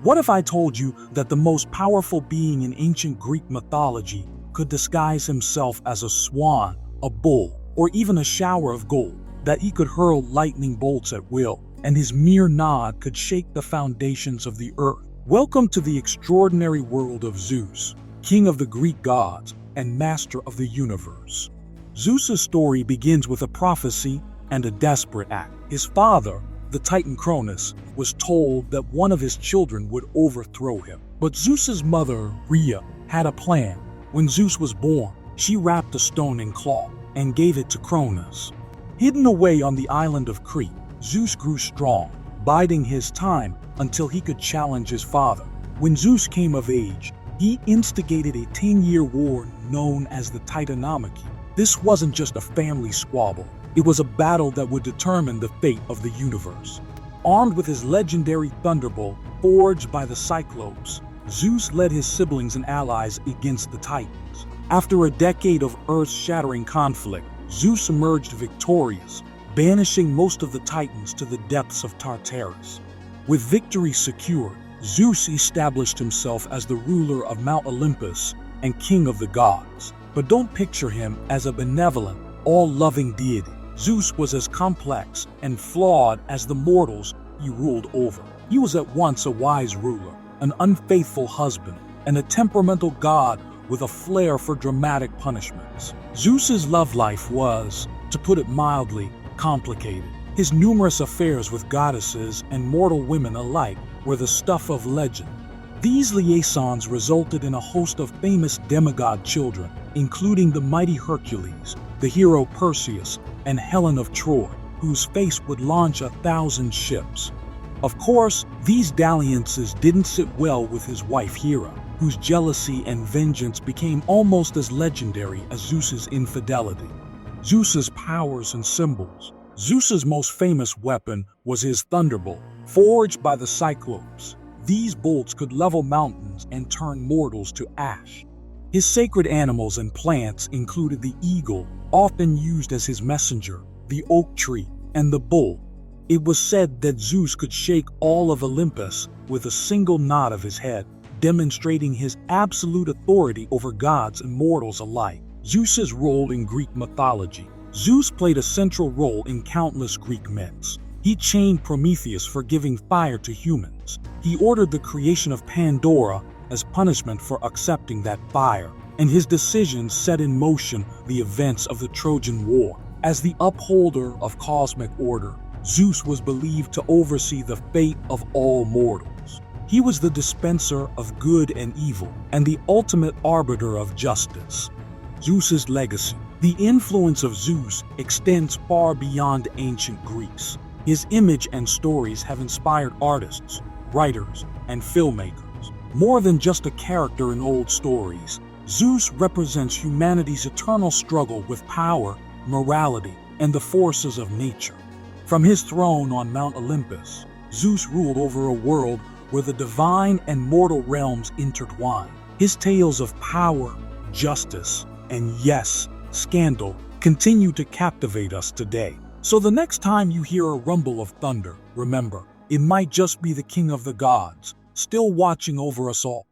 What if I told you that the most powerful being in ancient Greek mythology could disguise himself as a swan, a bull, or even a shower of gold, that he could hurl lightning bolts at will, and his mere nod could shake the foundations of the earth? Welcome to the extraordinary world of Zeus, king of the Greek gods and master of the universe. Zeus's story begins with a prophecy and a desperate act. His father, the Titan Cronus, was told that one of his children would overthrow him. But Zeus's mother, Rhea, had a plan. When Zeus was born, she wrapped a stone in cloth and gave it to Cronus. Hidden away on the island of Crete, Zeus grew strong, biding his time until he could challenge his father. When Zeus came of age, he instigated a 10-year war known as the Titanomachy. This wasn't just a family squabble. It was a battle that would determine the fate of the universe. Armed with his legendary thunderbolt, forged by the Cyclops, Zeus led his siblings and allies against the Titans. After a decade of earth-shattering conflict, Zeus emerged victorious, banishing most of the Titans to the depths of Tartarus. With victory secured, Zeus established himself as the ruler of Mount Olympus and king of the gods. But don't picture him as a benevolent, all-loving deity. Zeus was as complex and flawed as the mortals he ruled over. He was at once a wise ruler, an unfaithful husband, and a temperamental god with a flair for dramatic punishments. Zeus's love life was, to put it mildly, complicated. His numerous affairs with goddesses and mortal women alike were the stuff of legend. These liaisons resulted in a host of famous demigod children, including the mighty Hercules, the hero Perseus, and Helen of Troy, whose face would launch 1,000 ships. Of course, these dalliances didn't sit well with his wife Hera, whose jealousy and vengeance became almost as legendary as Zeus's infidelity. Zeus's powers and symbols. Zeus's most famous weapon was his thunderbolt, forged by the Cyclops. These bolts could level mountains and turn mortals to ash. His sacred animals and plants included the eagle, often used as his messenger, the oak tree, and the bull. It was said that Zeus could shake all of Olympus with a single nod of his head, demonstrating his absolute authority over gods and mortals alike. Zeus's role in Greek mythology. Zeus played a central role in countless Greek myths. He chained Prometheus for giving fire to humans. He ordered the creation of Pandora as punishment for accepting that fire, and his decisions set in motion the events of the Trojan War. As the upholder of cosmic order, Zeus was believed to oversee the fate of all mortals. He was the dispenser of good and evil, and the ultimate arbiter of justice. Zeus's legacy. The influence of Zeus extends far beyond ancient Greece. His image and stories have inspired artists, writers, and filmmakers. More than just a character in old stories, Zeus represents humanity's eternal struggle with power, morality, and the forces of nature. From his throne on Mount Olympus, Zeus ruled over a world where the divine and mortal realms intertwine. His tales of power, justice, and yes, scandal continue to captivate us today. So the next time you hear a rumble of thunder, remember, it might just be the king of the gods, still watching over us all.